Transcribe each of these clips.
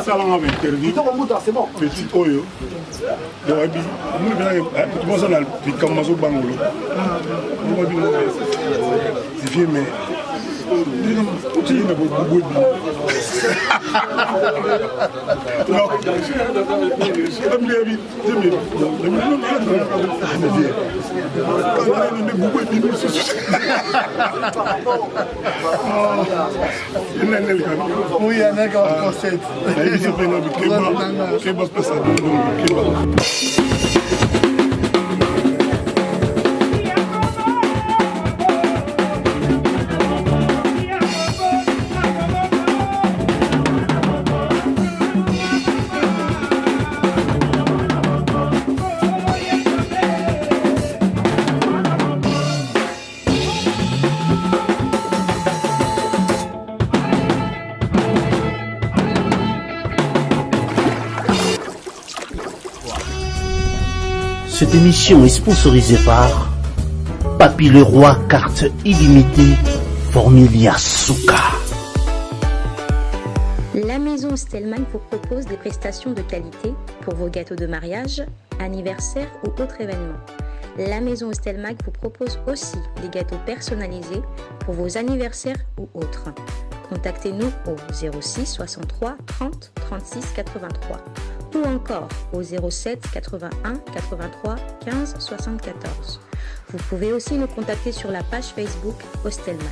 ça l'a interdit. C'est bon. Petit oyo. Donc et puis nous bien ça là puis comme mazo bangolo. On va dire c'est vieux mais tu n'as pas beaucoup de non. Oui, un nègre en concept. Cette émission est sponsorisée par Papy le Roi, carte illimitée, Formilia Souka. La maison Stelman vous propose des prestations de qualité pour vos gâteaux de mariage, anniversaire ou autres événements. La maison Stelman vous propose aussi des gâteaux personnalisés pour vos anniversaires ou autres. Contactez-nous au 06 63 30 36 83 ou encore au 07 81 83 15 74. Vous pouvez aussi nous contacter sur la page Facebook Hostelmac.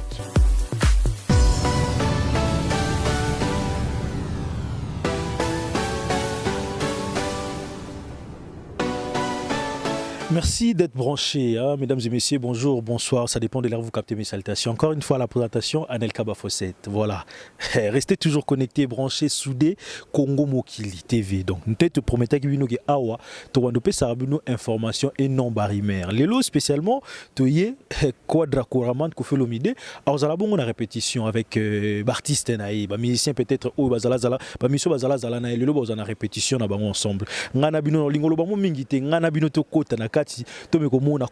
Merci d'être branchés, hein, mesdames et messieurs, bonjour, bonsoir, ça dépend de l'heure où vous captez mes salutations. Encore une fois, la présentation, Anelka Bafosset, voilà. Restez toujours connectés, branchés, soudés, Congo Mokili TV. Donc, nous te promettons que nous awa, tu vas nous information et non barimère. Lélo spécialement, tu y quadra couramment que fait l'omide. Alors, nous avons une répétition avec artiste naï, musicien peut-être ou bazala zala, musicien bazala zala na lélo bazana répétition na bango ensemble. Ngana bino lingolo bango mingite, ngana bino to kota na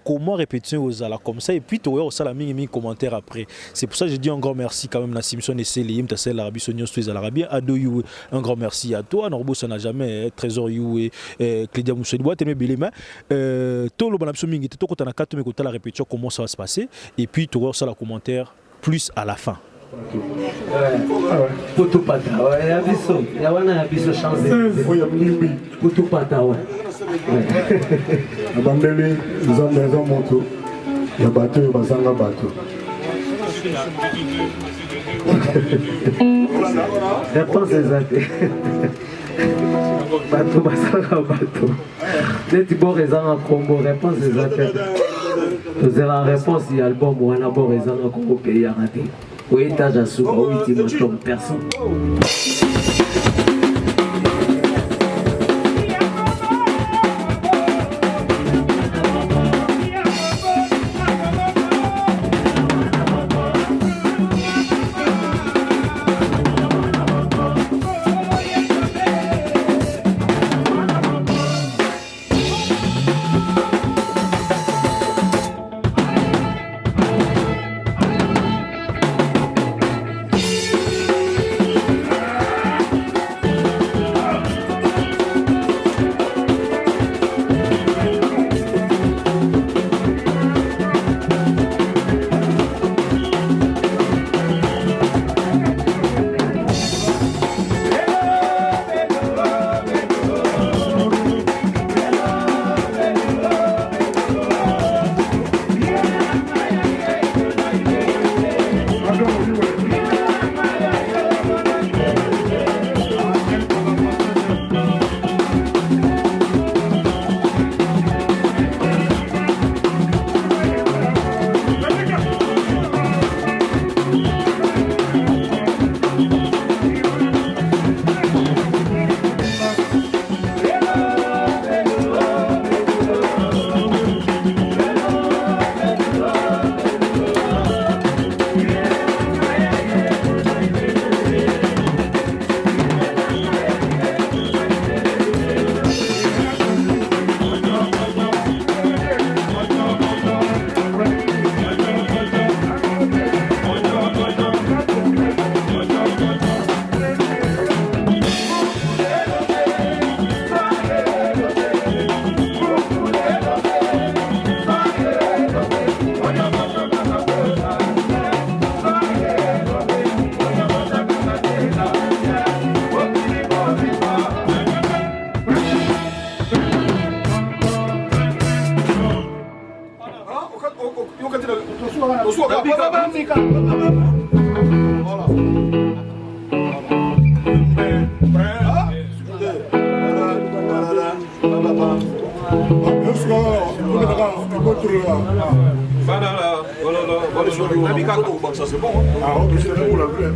comment répétition aux ala comme ça et puis tu auras aussi la mini commentaire après. C'est pour ça que je dis un grand merci quand même à Simpson et Célim, tu sais l'Arabie Sonio Suez à l'Arabie, à Doyou, un grand merci à toi. Norbo ça n'a jamais Trésor You et Clédia Moussedbois, t'aimes bien les mains. Tout le bonhomme mingi, tout quand on a quatre mais quand la répétition comment ça va se passer et puis tu auras aussi la commentaire plus à la fin. Putupata, il y a biso, il y a biso changé. Putupata, ouais. Abambeli, nous avons maison moto. Il y a bateau, il y a bazanga bateau. Réponse exacte. Bateau, bazanga bateau. Les bon raison en Congo, réponse exacte. Vous avez la réponse de l'album ou un abord raison en Congo pays à rater. Oui, t'as déjà souvent, oui, tu m'as comme personne. Ça c'est bon. Ah, ok, c'est bon, la vraie.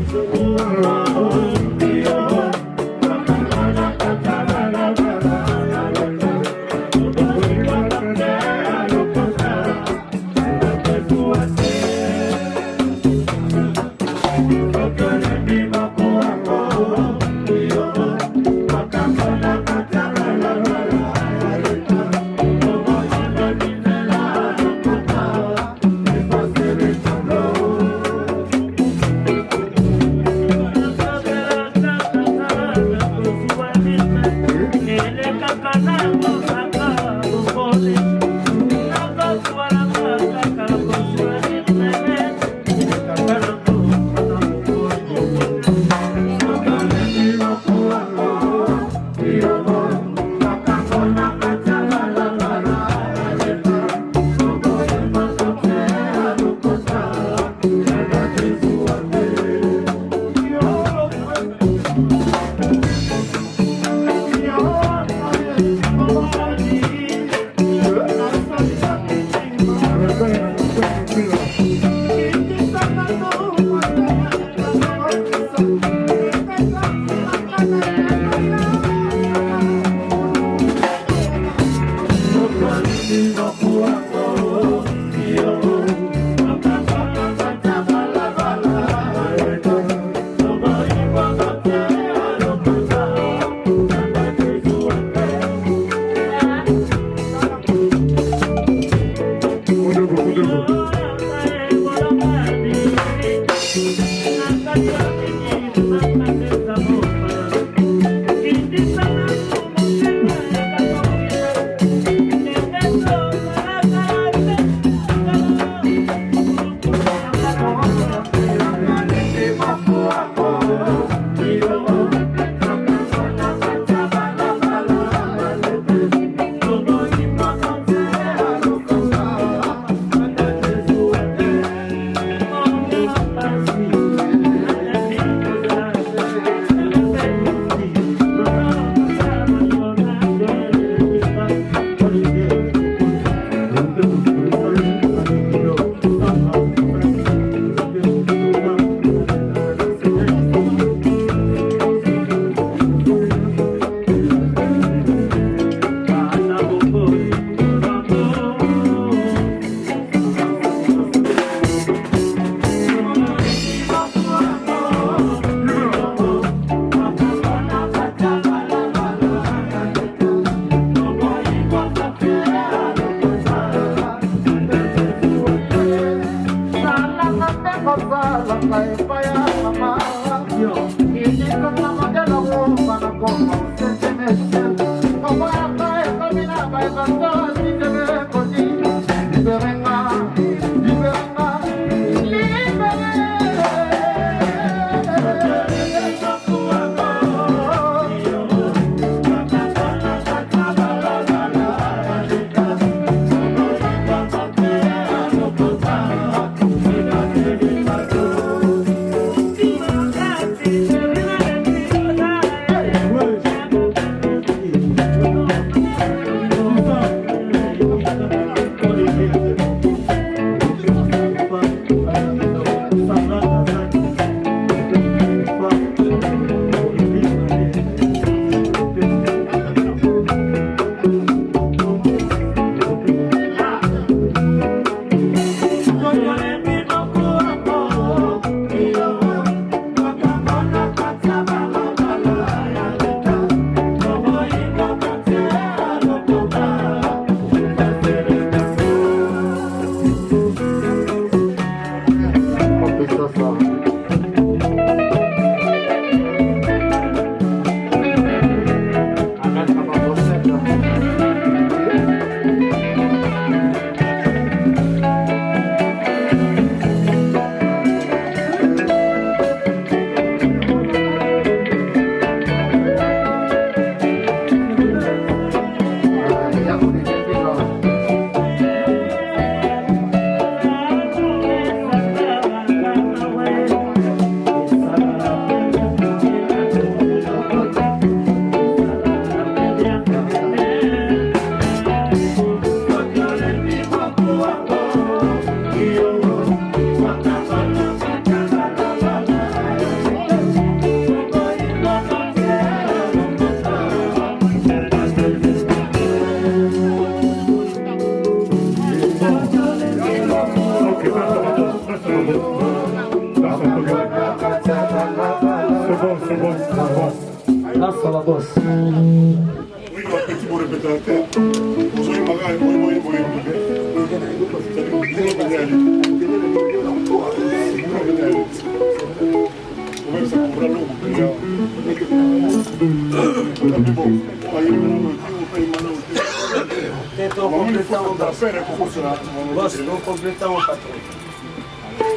Oui, un petit bon répétateur. Vous avez marqué,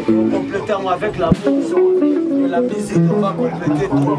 Complétons avec la musique. La musique, on va compléter tout.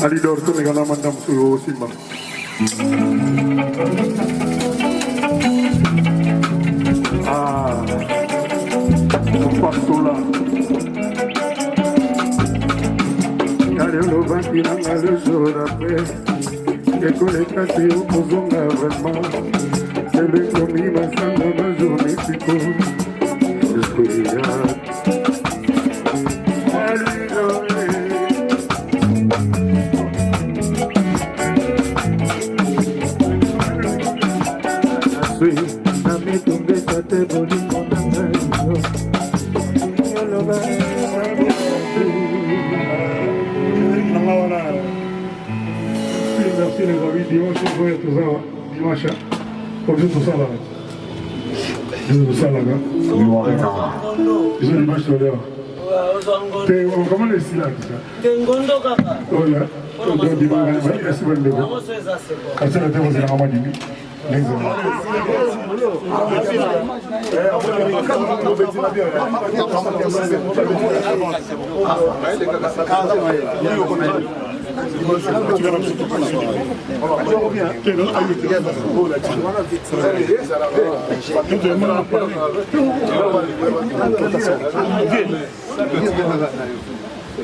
Alidor tu negala mandam suruh simbang. Pas sola. Ada lubang tinang ada sorape. Ekolekasi ukuzonga vraiment. Elekomi masanga mazone tiko. Escuria. Merci les amis, dimanche, on va tout ça, dimanche, on joue tout ça là. Je joue tout ça là, gars. Ils ont l'image tout à l'heure. Comment les styles là, tout ça? Tengondo kaka. Oh là, on doit dire, merci beaucoup. Quand c'est le thème, c'est la maman du mi.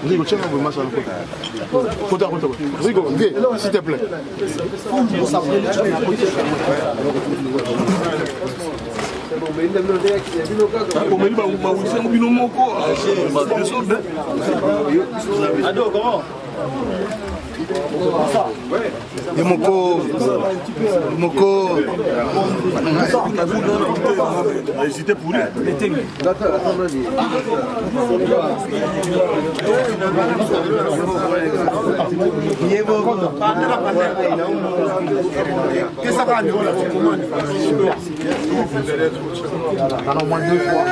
Rigo, tiens un match à la côte. Rigo, viens, s'il te plaît. Et Moko. Hésitez pour lui. Qu'est-ce que ça va, au moins 2 fois.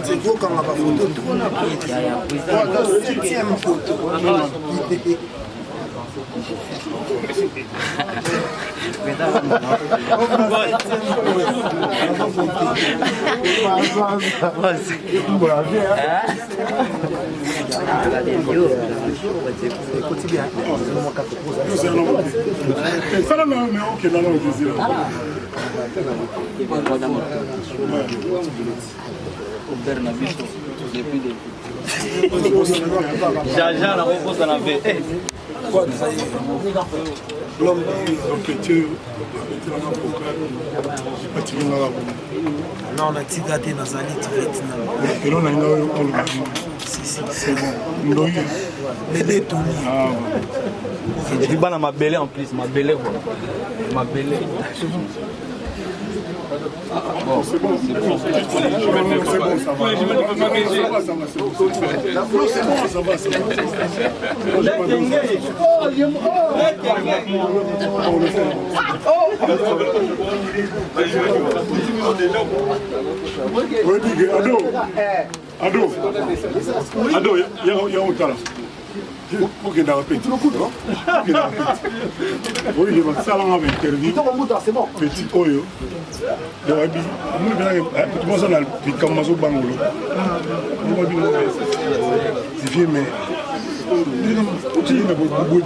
C'est beau quand on a pas photo. Septième photo. Jaja na kokosa na ve. Non, la tigate nazali Vietnam. Les deux tournis. Je bana mabele en plus, mabele quoi. Mabele. Bon, c'est bon, c'est bon. C'est bon, ça va. Ado, il y a un talent. Ok, dans la petite. Oui, je vais ça là avec interview. Petit oyo. De wabi. Nous venons moi ça là puis comme mazo bangolo. Nous wabi nous. C'est vieux mais tu me beaucoup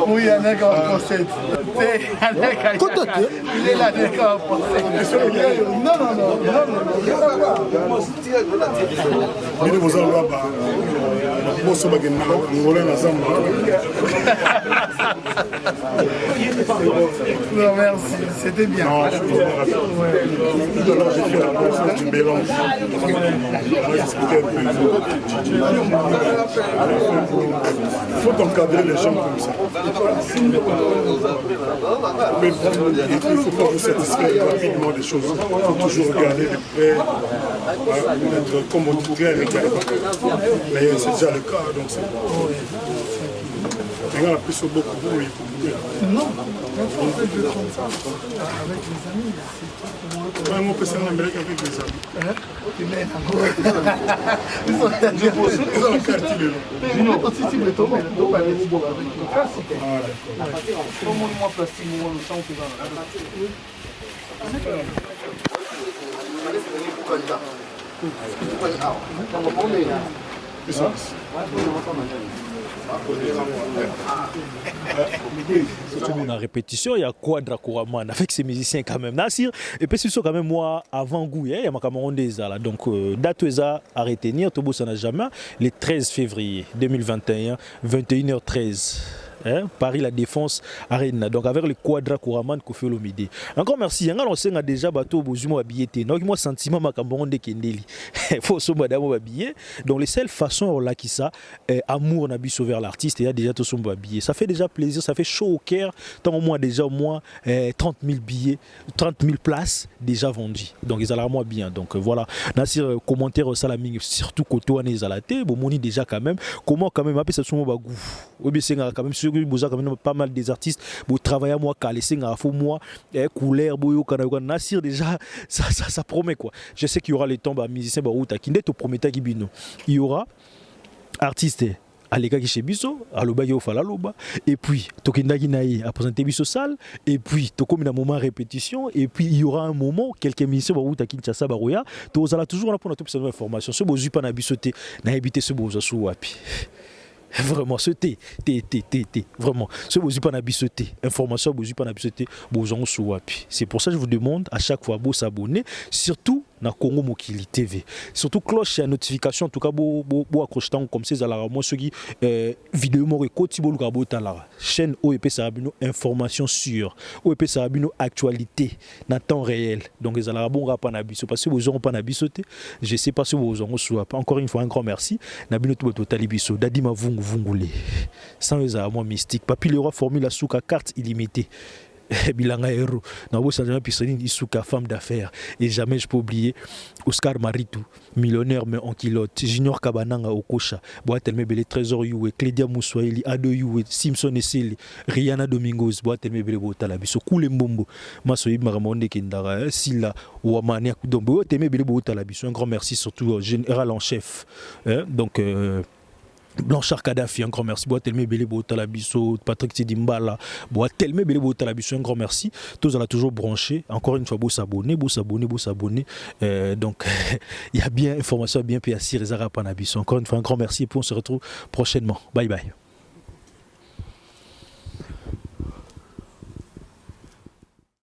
Oui, il y a un nègre en procès. Il est là, nègre en procès. Non. Non, merci, c'était bien. Non, je suis tout à l'heure, j'ai fait la connaissance du mélange. Il faut encadrer les gens comme ça. Mais il ne faut pas vous satisfaire rapidement des choses. Il faut toujours regarder de près, être comme on dit, très regardé. Mais c'est déjà le cas, donc c'est bon. Regarde la plus beaucoup pour lui. Non, on fait de comme ça avec les amis. On peut s'en avec les amis. Tout le monde en répétition, il y a Quadra Kouraman avec ses musiciens quand même. Nassir, et puis c'est quand même moi avant goût, il y a ma camarade des là. Donc date à retenir, Tobo ça n'a jamais. Le 13 février 2021, 21h13. Paris La Défense Arena, donc avec le Quadra Kouraman Kofi Olomide. Encore merci. On a déjà bateau Bozumo habillé. Donc moi sentiment ma camarade de Kendeli. Faut se madame habillé. Donc les seules façons là qui ça, amour on a bu sauver l'artiste et il y a déjà tout son habillé. Ça fait déjà plaisir, ça fait chaud au cœur. Tant au moins déjà 30 000 billets, 30 000 places déjà vendues. Donc ils allaient moi bien. Donc voilà. Nassir commentaire salaming surtout Koto Ané Zalaté. Bon moni déjà quand même. Comment quand même appeler ça son bagou. Oui bien c'est quand même sûr que quand même pas mal des artistes pour travailler à moi calé c'est à faux moi couleur boyo kana Nassir déjà ça promet quoi. Je sais qu'il y aura les temps musiciens ba outa kinde to promettre ki bino. Il y aura artistes Aleka qui chez biso aloba yo fala loba et puis tokindaki naï à présenter biso salle et puis to comme un moment répétition et puis il y aura un moment quelques musiciens ba outa Kinshasa ba roya to zala toujours là pour notre cette information ce bozu pa na bisoté na habiter ce bozo sou wapi. Vraiment ce vraiment ce bozu pas na bisoté information bozu pas na bisoté bozon sou wapi. C'est pour ça que je vous demande à chaque fois de s'abonner surtout na Congo Mokili TV. Surtout cloche et notification en tout cas bo accrocher comme ces à la moi ceux qui vidéo mo rekoti bo luka bota la chaîne OEP Sarabino information sûre OEP Sarabino actualité na temps réel. Donc les ala bon rapa na biso parce que vous auront pas na bisoté. Je sais pas si vous auront soit encore une fois un grand merci na bino tout total biso dadi ma vungule sans les moi mystique papi le roi formule la souka carte illimitée. Bilanga Hero. Na bo Sanjana Pisonine Isuka, femme d'affaires. Et jamais je peux oublier Oscar Maritou, millionnaire mais en kilote. Junior Kabananga Okosha. Boatelme Bele Trésor Yue, Clédia Moussoaili, Ado Yue, Simpson Esseli, Rihanna Domingos, Boatelme Bele Botalabiso, Koule Mbombo, Masoïb Maramonde Kendara, Silla, Ouamania Koudombo, Boatelme Bele Botalabiso. Un grand merci surtout au général en chef. Donc, Blanchard Kadhafi, un grand merci. Boatelme Bele Botalabiso, Patrick Tidimbala, Boatelme Bele Botalabiso, un grand merci. Tous on a toujours branché. Encore une fois, beau s'abonner. Donc, il y a bien information, bien PAC, Rezara Panabiso. Encore une fois, un grand merci et puis on se retrouve prochainement. Bye bye.